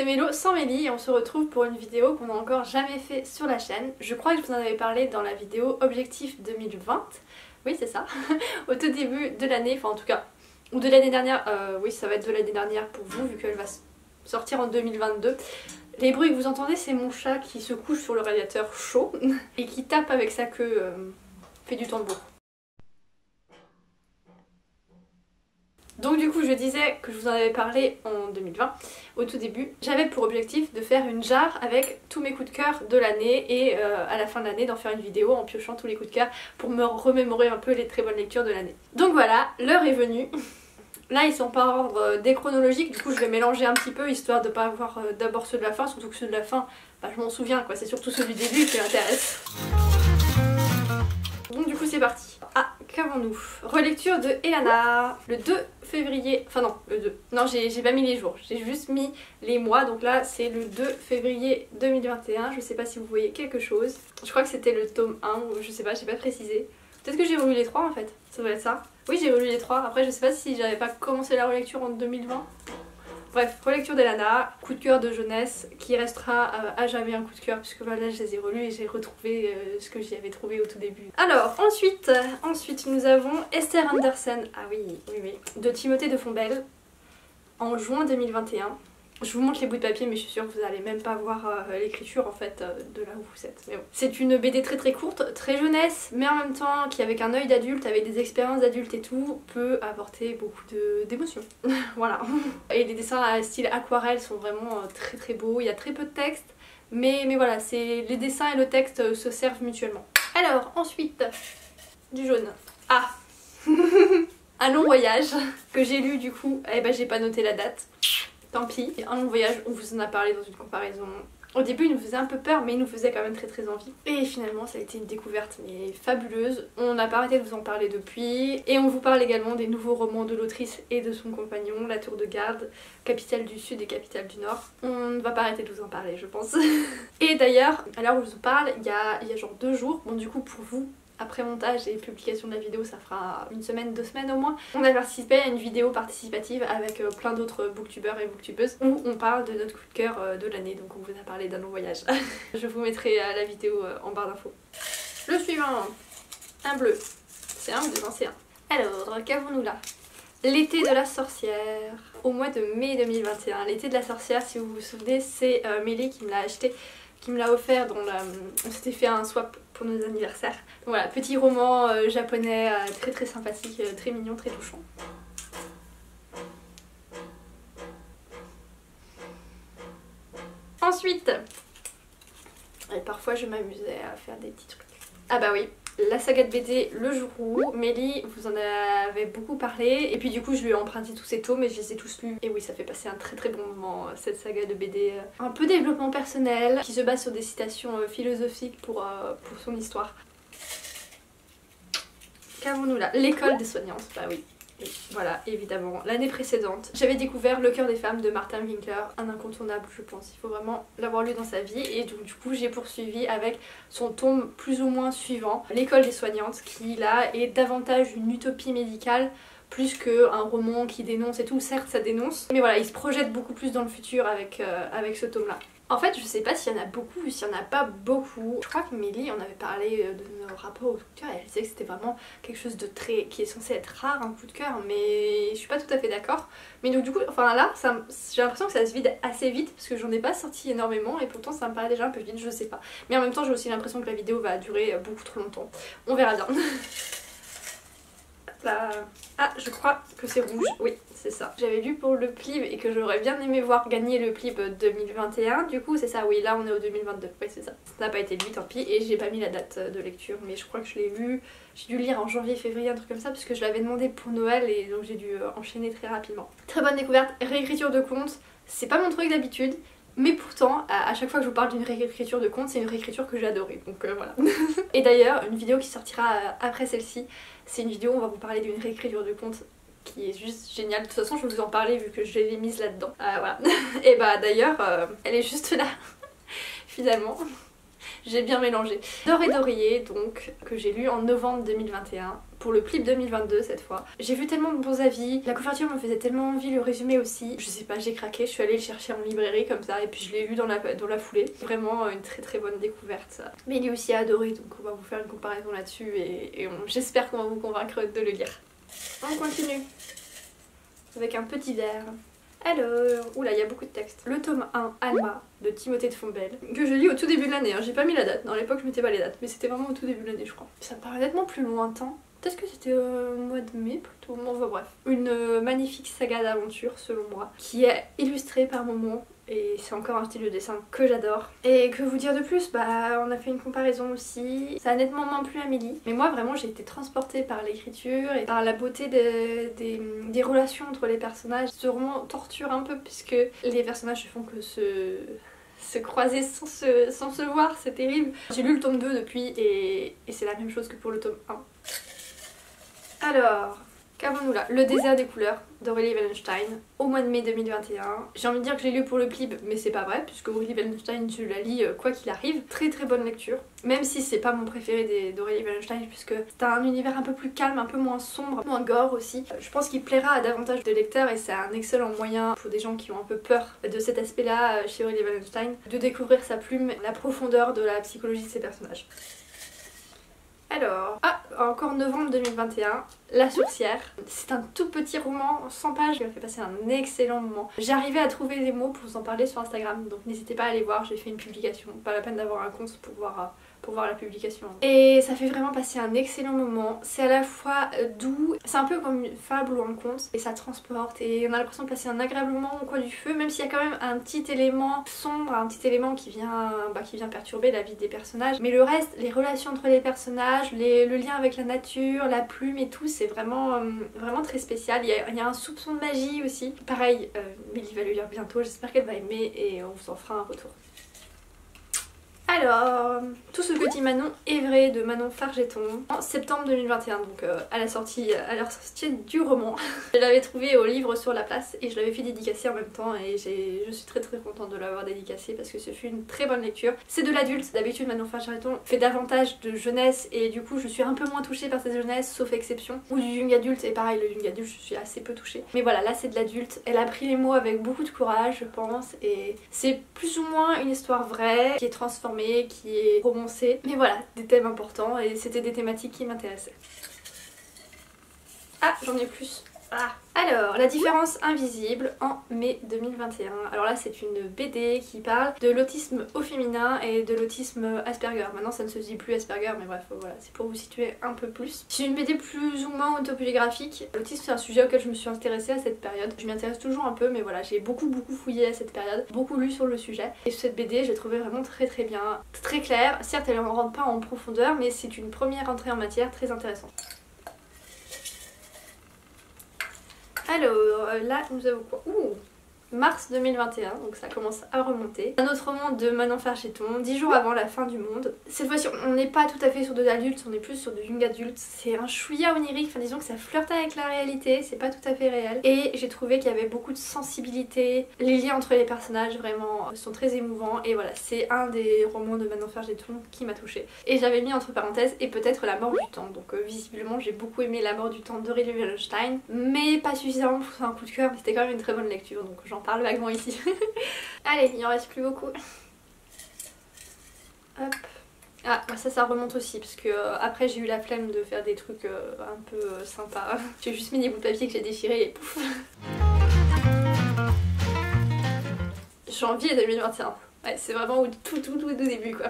Mélo sans Mélie et on se retrouve pour une vidéo qu'on n'a encore jamais fait sur la chaîne. Je crois que je vous en avais parlé dans la vidéo Objectif 2020. Oui, c'est ça. Au tout début de l'année, enfin en tout cas, ou de l'année dernière. Oui, ça va être de l'année dernière pour vous vu qu'elle va sortir en 2022. Les bruits que vous entendez, c'est mon chat qui se couche sur le radiateur chaud et qui tape avec sa queue, fait du tambour. Donc du coup je disais que je vous en avais parlé en 2020, au tout début. J'avais pour objectif de faire une jarre avec tous mes coups de cœur de l'année et à la fin de l'année d'en faire une vidéo en piochant tous les coups de cœur pour me remémorer un peu les très bonnes lectures de l'année. Donc voilà, l'heure est venue. Là ils sont par ordre déchronologique, du coup je vais mélanger un petit peu histoire de pas avoir d'abord ceux de la fin, surtout que ceux de la fin, bah, je m'en souviens quoi, c'est surtout ceux du début qui m'intéressent. Donc du coup c'est parti. Ah, qu'avons-nous? Relecture de Elana, le 2 février, enfin non, le 2. Non, j'ai pas mis les jours, j'ai juste mis les mois, donc là c'est le 2 février 2021, je sais pas si vous voyez quelque chose. Je crois que c'était le tome 1, ou je sais pas, j'ai pas précisé. Peut-être que j'ai relu les 3 en fait, ça doit être ça. Oui, j'ai relu les 3, après je sais pas si j'avais pas commencé la relecture en 2020. Bref, relecture d'Elana, coup de cœur de jeunesse qui restera à jamais un coup de cœur puisque là je les ai relus et j'ai retrouvé ce que j'y avais trouvé au tout début. Alors ensuite nous avons Esther Andersen, ah oui, de Timothée de Fontbelle en juin 2021. Je vous montre les bouts de papier mais je suis sûre que vous n'allez même pas voir l'écriture en fait de là où vous êtes. Mais bon. C'est une BD très courte, très jeunesse, mais en même temps qui avec un œil d'adulte, avec des expériences d'adulte et tout, peut apporter beaucoup d'émotions. Voilà. Et les dessins à style aquarelle sont vraiment très beaux, il y a très peu de texte, mais voilà, les dessins et le texte se servent mutuellement. Alors ensuite, du jaune. Ah un long voyage que j'ai lu du coup, eh ben j'ai pas noté la date. Tant pis, un long voyage, on vous en a parlé dans une comparaison. Au début il nous faisait un peu peur mais il nous faisait quand même très envie. Et finalement ça a été une découverte mais fabuleuse. On n'a pas arrêté de vous en parler depuis. Et on vous parle également des nouveaux romans de l'autrice et de son compagnon, La Tour de Garde, Capitale du Sud et Capitale du Nord. On ne va pas arrêter de vous en parler je pense. Et d'ailleurs, à l'heure où je vous parle, il y a genre 2 jours, bon du coup pour vous, après montage et publication de la vidéo, ça fera une semaine, 2 semaines au moins. On a participé à une vidéo participative avec plein d'autres booktubeurs et booktubeuses où on parle de notre coup de cœur de l'année, donc on vous a parlé d'un long voyage. Je vous mettrai la vidéo en barre d'infos. Le suivant, un bleu. C'est un ou deux, non c'est un. Alors, qu'avons-nous là? L'été de la sorcière, au mois de mai 2021. L'été de la sorcière, si vous vous souvenez, c'est Mélie qui me l'a acheté, qui me l'a offert, on s'était fait un swap pour nos anniversaires. Donc voilà, petit roman japonais très sympathique, très mignon, très touchant. Ensuite, et parfois je m'amusais à faire des petits trucs. Ah bah oui, la saga de BD Le Jour où, Mélie vous en avez beaucoup parlé et puis du coup je lui ai emprunté tous ces tomes et je les ai tous lus. Et oui, ça fait passer un très bon moment cette saga de BD. Un peu développement personnel qui se base sur des citations philosophiques pour son histoire. Qu'avons-nous là? L'école des soignantes, bah oui. Et voilà, évidemment, l'année précédente, j'avais découvert Le cœur des femmes de Martin Winkler, un incontournable je pense, il faut vraiment l'avoir lu dans sa vie et donc du coup j'ai poursuivi avec son tome plus ou moins suivant, L'école des soignantes, qui là est davantage une utopie médicale plus qu'un roman qui dénonce et tout, certes ça dénonce, mais voilà, il se projette beaucoup plus dans le futur avec ce tome là. En fait, je sais pas s'il y en a beaucoup ou s'il y en a pas beaucoup. Je crois que Mélie en avait parlé de nos rapports au coup de cœur et elle disait que c'était vraiment quelque chose de qui est censé être rare, un coup de cœur, mais je suis pas tout à fait d'accord. Mais donc du coup, enfin là, j'ai l'impression que ça se vide assez vite parce que j'en ai pas sorti énormément et pourtant ça me paraît déjà un peu vite, je sais pas. Mais en même temps, j'ai aussi l'impression que la vidéo va durer beaucoup trop longtemps. On verra bien. Là. Ah, je crois que c'est rouge, oui c'est ça. J'avais lu pour le Plib et que j'aurais bien aimé voir gagner le Plib 2021, du coup c'est ça, oui là on est au 2022, oui c'est ça. Ça n'a pas été lu, tant pis, et j'ai pas mis la date de lecture mais je crois que je l'ai lu, j'ai dû le lire en janvier, février, un truc comme ça parce que je l'avais demandé pour Noël et donc j'ai dû enchaîner très rapidement. Très bonne découverte, réécriture de contes, c'est pas mon truc d'habitude. Mais pourtant, à chaque fois que je vous parle d'une réécriture de conte, c'est une réécriture que j'ai adorée, donc voilà. Et d'ailleurs, une vidéo qui sortira après celle-ci, c'est une vidéo où on va vous parler d'une réécriture de conte qui est juste géniale. De toute façon, je vais vous en parler vu que je l'ai mise là-dedans. Voilà. Et bah d'ailleurs, elle est juste là, finalement. J'ai bien mélangé. Doré d'oreiller donc, que j'ai lu en novembre 2021. Pour le clip 2022 cette fois. J'ai vu tellement de bons avis, la couverture me faisait tellement envie, le résumé aussi. Je sais pas, j'ai craqué, je suis allée le chercher en librairie comme ça et puis je l'ai lu dans la foulée. Vraiment une très bonne découverte ça. Mais il est aussi adoré donc on va vous faire une comparaison là-dessus et j'espère qu'on va vous convaincre de le lire. On continue avec un petit verre. Alors, oula, il y a beaucoup de textes. Le tome 1, Alma, de Timothée de Fombelle, que je lis au tout début de l'année, hein. J'ai pas mis la date, dans l'époque je mettais pas les dates, mais c'était vraiment au tout début de l'année je crois. Ça me paraît nettement plus lointain. Peut-être que c'était au mois de mai plutôt, bon, enfin bref. Une magnifique saga d'aventure selon moi, qui est illustrée par moments, et c'est encore un style de dessin que j'adore. Et que vous dire de plus, bah on a fait une comparaison aussi, ça a nettement moins plu à Amélie, mais moi vraiment j'ai été transportée par l'écriture et par la beauté des relations entre les personnages. Ce roman torture un peu puisque les personnages ne font que se croiser sans se voir, c'est terrible. J'ai lu le tome 2 depuis et c'est la même chose que pour le tome 1. Alors, qu'avons-nous là? Le désert des couleurs d'Aurélie Wallenstein au mois de mai 2021. J'ai envie de dire que je l'ai lu pour le clip, mais c'est pas vrai, puisque Aurélie Wallenstein, je la lis quoi qu'il arrive. Très bonne lecture, même si c'est pas mon préféré d'Aurélie Wallenstein, puisque c'est un univers un peu plus calme, un peu moins sombre, moins gore aussi. Je pense qu'il plaira à davantage de lecteurs et c'est un excellent moyen pour des gens qui ont un peu peur de cet aspect-là chez Aurélie Wallenstein, de découvrir sa plume, la profondeur de la psychologie de ses personnages. Alors, encore novembre 2021, La Sourcière. C'est un tout petit roman, 100 pages, qui m'a fait passer un excellent moment. J'arrivais à trouver les mots pour vous en parler sur Instagram, donc n'hésitez pas à aller voir, j'ai fait une publication. Pas la peine d'avoir un compte pour voir la publication. Et ça fait vraiment passer un excellent moment. C'est à la fois doux, c'est un peu comme une fable ou un conte, et ça transporte, et on a l'impression de passer un agréable moment au coin du feu, même s'il y a quand même un petit élément sombre, un petit élément qui vient perturber la vie des personnages. Mais le reste, les relations entre les personnages, le lien avec la nature, la plume et tout, c'est vraiment très spécial. Il y a un soupçon de magie aussi. Pareil, Mélie va le lire bientôt, j'espère qu'elle va aimer et on vous en fera un retour. Alors, Tout ce que dit Manon est vrai de Manon Fargeton en septembre 2021, donc à la sortie du roman. Je l'avais trouvé au livre sur la place et je l'avais fait dédicacer en même temps et je suis très contente de l'avoir dédicacé parce que ce fut une très bonne lecture. C'est de l'adulte, d'habitude Manon Fargeton fait davantage de jeunesse et du coup je suis un peu moins touchée par cette jeunesse sauf exception. Ou du young adulte et pareil le young adulte je suis assez peu touchée. Mais voilà, là c'est de l'adulte, elle a pris les mots avec beaucoup de courage je pense et c'est plus ou moins une histoire vraie qui est transformée, qui est romancée, mais voilà, des thèmes importants et c'était des thématiques qui m'intéressaient. Ah, j'en ai plus. Alors, La différence invisible en mai 2021. Alors là c'est une BD qui parle de l'autisme au féminin et de l'autisme Asperger. Maintenant ça ne se dit plus Asperger mais bref voilà, c'est pour vous situer un peu plus. C'est une BD plus ou moins autobiographique. L'autisme c'est un sujet auquel je me suis intéressée à cette période. Je m'y intéresse toujours un peu mais voilà, j'ai beaucoup fouillé à cette période, beaucoup lu sur le sujet. Et cette BD j'ai trouvé vraiment très bien, très claire. Certes elle ne rentre pas en profondeur mais c'est une première entrée en matière très intéressante. Alors là nous avons quoi? Mars 2021, donc ça commence à remonter. Un autre roman de Manon Fargeton, 10 jours avant la fin du monde. Cette fois-ci on n'est pas tout à fait sur de l'adulte, on est plus sur de young adulte. C'est un chouïa onirique, enfin disons que ça flirte avec la réalité, c'est pas tout à fait réel. Et j'ai trouvé qu'il y avait beaucoup de sensibilité, les liens entre les personnages vraiment sont très émouvants. Et voilà, c'est un des romans de Manon Fargeton qui m'a touchée. Et j'avais mis entre parenthèses et peut-être La mort du temps. Donc visiblement j'ai beaucoup aimé La mort du temps d'Aurélie Wallenstein, mais pas suffisamment pour faire un coup de cœur, mais c'était quand même une très bonne lecture, donc j'en parle vaguement ici. Allez, il en reste plus beaucoup. Hop. Ah, ça remonte aussi, parce que après j'ai eu la flemme de faire des trucs un peu sympas. J'ai juste mis des bouts de papier que j'ai déchirés et pouf. Janvier 2021. Ouais, c'est vraiment au tout début quoi.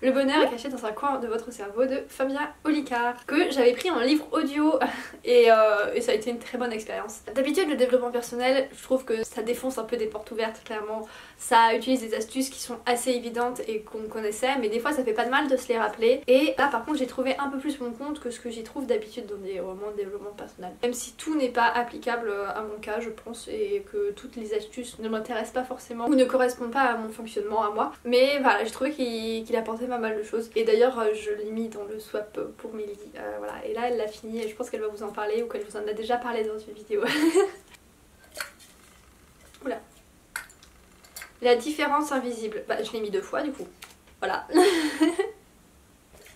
Le bonheur est caché dans un coin de votre cerveau de Fabien Olicard, que j'avais pris en livre audio et ça a été une très bonne expérience. D'habitude le développement personnel, je trouve que ça défonce un peu des portes ouvertes clairement. Ça utilise des astuces qui sont assez évidentes et qu'on connaissait, mais des fois ça fait pas de mal de se les rappeler. Et là par contre j'ai trouvé un peu plus mon compte que ce que j'y trouve d'habitude dans des romans de développement personnel. Même si tout n'est pas applicable à mon cas je pense, et que toutes les astuces ne m'intéressent pas forcément ou ne correspondent pas à mon fonctionnement à moi, mais voilà, j'ai trouvé qu'il apportait pas mal de choses. Et d'ailleurs je l'ai mis dans le swap pour Mélie, voilà. Et là elle l'a fini et je pense qu'elle va vous en parler ou qu'elle vous en a déjà parlé dans une vidéo. Oula. La différence invisible, bah je l'ai mis 2 fois du coup. Voilà.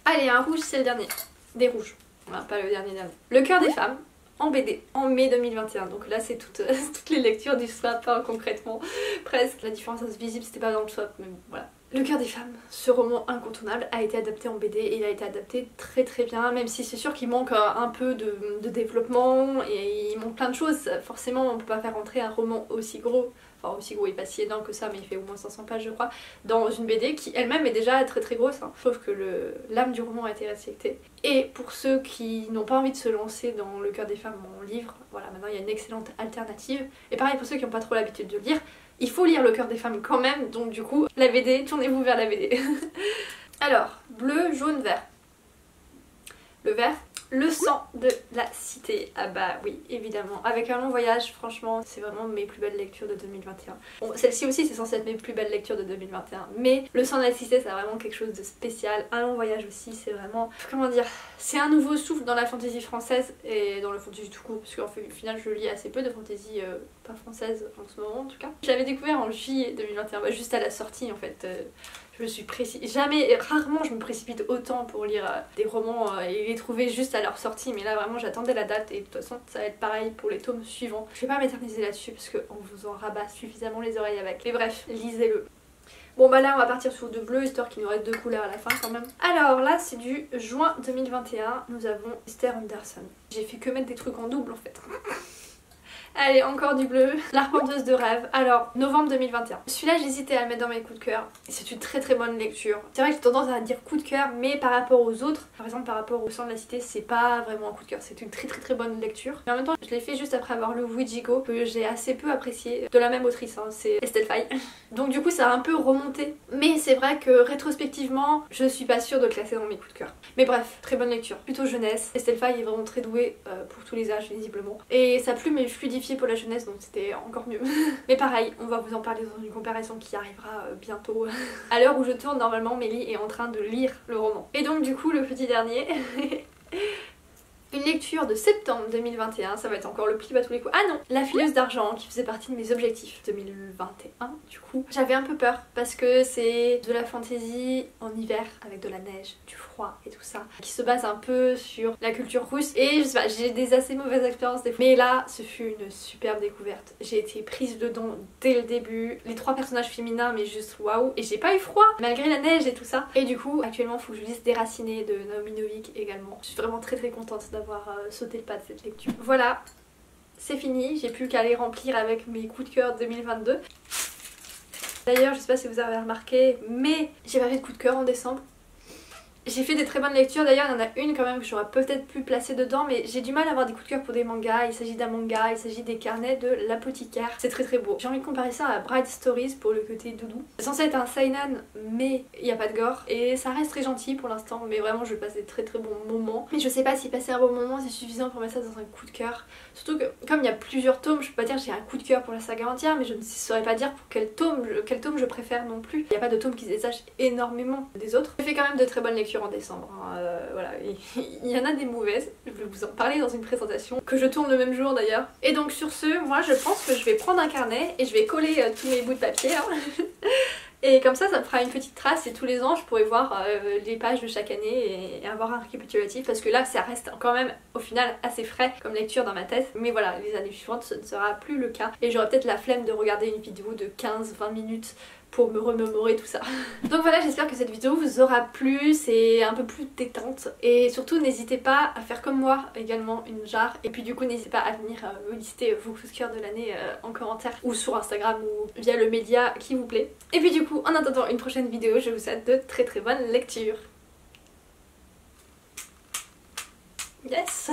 Allez, un rouge, c'est le dernier. Des rouges. Enfin, pas le dernier. Le cœur des femmes, en BD, en mai 2021. Donc là, c'est toutes les lectures du swap, hein, concrètement. Presque. La différence visible, c'était pas dans le swap, mais bon, voilà. Le cœur des femmes, ce roman incontournable, a été adapté en BD et il a été adapté très très bien, même si c'est sûr qu'il manque un peu de développement et il manque plein de choses. Forcément, on peut pas faire rentrer un roman aussi gros, enfin aussi gros, il est pas si énorme que ça, mais il fait au moins 500 pages je crois, dans une BD qui elle-même est déjà très très grosse, hein. Sauf que l'âme du roman a été respectée. Et pour ceux qui n'ont pas envie de se lancer dans Le cœur des femmes en livre, voilà, maintenant il y a une excellente alternative. Et pareil pour ceux qui n'ont pas trop l'habitude de lire, il faut lire Le cœur des femmes quand même, donc du coup, la BD, tournez-vous vers la BD. Alors, bleu, jaune, vert. Le vert, le sang de la cité. Ah bah oui, évidemment. Avec Un long voyage, franchement, c'est vraiment mes plus belles lectures de 2021. Bon, celle-ci aussi, c'est censé être mes plus belles lectures de 2021. Mais le sang de la cité, c'est vraiment quelque chose de spécial. Un long voyage aussi, c'est vraiment... Comment dire? C'est un nouveau souffle dans la fantasy française et dans le fantasy tout court, parce qu'en fait, au final, je lis assez peu de fantasy pas française en ce moment en tout cas. Je l'avais découvert en juillet 2021, bah, juste à la sortie en fait. Je me suis rarement je me précipite autant pour lire des romans et les trouver juste à leur sortie, mais là vraiment j'attendais la date et de toute façon ça va être pareil pour les tomes suivants. Je vais pas m'éterniser là-dessus parce qu'on vous en rabat suffisamment les oreilles avec. Mais bref, lisez-le. Bon bah là on va partir sur de bleu histoire qu'il nous reste deux couleurs à la fin quand même. Alors là c'est du juin 2021, nous avons Esther Anderson. J'ai fait que mettre des trucs en double en fait. Allez, encore du bleu. L'Arpenteuse de rêve. Alors, novembre 2021. Celui-là, j'hésitais à le mettre dans mes coups de cœur. C'est une très très bonne lecture. C'est vrai que j'ai tendance à dire coup de cœur, mais par rapport aux autres, par exemple par rapport au sang de la cité, c'est pas vraiment un coup de cœur. C'est une très très très bonne lecture. Mais en même temps, je l'ai fait juste après avoir lu Ouijigo, que j'ai assez peu apprécié. De la même autrice, hein, c'est Estelle Faye. Donc du coup, ça a un peu remonté. Mais c'est vrai que rétrospectivement, je suis pas sûre de le classer dans mes coups de cœur. Mais bref, très bonne lecture. Plutôt jeunesse. Estelle Faye est vraiment très douée pour tous les âges, visiblement. Et sa plume est fluidifiée pour la jeunesse, donc c'était encore mieux. Mais pareil, on va vous en parler dans une comparaison qui arrivera bientôt. À l'heure où je tourne, normalement Mélie est en train de lire le roman. Et donc du coup, le petit dernier... Une lecture de septembre 2021, ça va être encore le pli à tous les coups. Ah non, La fileuse d'argent qui faisait partie de mes objectifs 2021 du coup. J'avais un peu peur parce que c'est de la fantasy en hiver avec de la neige, du froid et tout ça, qui se base un peu sur la culture russe et je sais pas, j'ai des assez mauvaises expériences des fois. Mais là, ce fut une superbe découverte. J'ai été prise dedans dès le début, les trois personnages féminins mais juste waouh, et j'ai pas eu froid malgré la neige et tout ça. Et du coup, actuellement, faut que je lise Déracinée de Naomi Novik également. Je suis vraiment très très contente d'avoir sauté le pas de cette lecture. Voilà, c'est fini, j'ai plus qu'à les remplir avec mes coups de cœur 2022. D'ailleurs, je sais pas si vous avez remarqué, mais j'ai pas fait de coup de cœur en décembre. J'ai fait des très bonnes lectures, d'ailleurs il y en a une quand même que j'aurais peut-être pu placer dedans, mais j'ai du mal à avoir des coups de cœur pour des mangas. Il s'agit d'un manga, il s'agit des carnets de l'apothicaire. C'est très très beau. J'ai envie de comparer ça à Bright Stories pour le côté doudou. C'est censé être un seinen, mais il n'y a pas de gore. Et ça reste très gentil pour l'instant, mais vraiment je passe des très très bons moments. Mais je sais pas si passer un bon moment c'est suffisant pour mettre ça dans un coup de cœur. Surtout que comme il y a plusieurs tomes, je peux pas dire que j'ai un coup de cœur pour la saga entière, mais je ne saurais pas dire pour quel tome je préfère non plus. Il n'y a pas de tome qui se détache énormément des autres. J'ai fait quand même de très bonnes lectures en décembre, hein. Voilà, il y en a des mauvaises, je vais vous en parler dans une présentation que je tourne le même jour d'ailleurs. Et donc sur ce, moi je pense que je vais prendre un carnet et je vais coller tous mes bouts de papier là. Et comme ça me fera une petite trace et tous les ans je pourrai voir les pages de chaque année et avoir un récapitulatif, parce que là ça reste quand même au final assez frais comme lecture dans ma tête. Mais voilà, les années suivantes ce ne sera plus le cas et j'aurai peut-être la flemme de regarder une vidéo de 15-20 minutes pour me remémorer tout ça. Donc voilà, j'espère que cette vidéo vous aura plu, c'est un peu plus détente. Et surtout n'hésitez pas à faire comme moi également une jarre. Et puis du coup n'hésitez pas à venir me lister vos coups de cœur de l'année en commentaire ou sur Instagram ou via le média qui vous plaît. Et puis du coup en attendant une prochaine vidéo, je vous souhaite de très très bonnes lectures. Yes.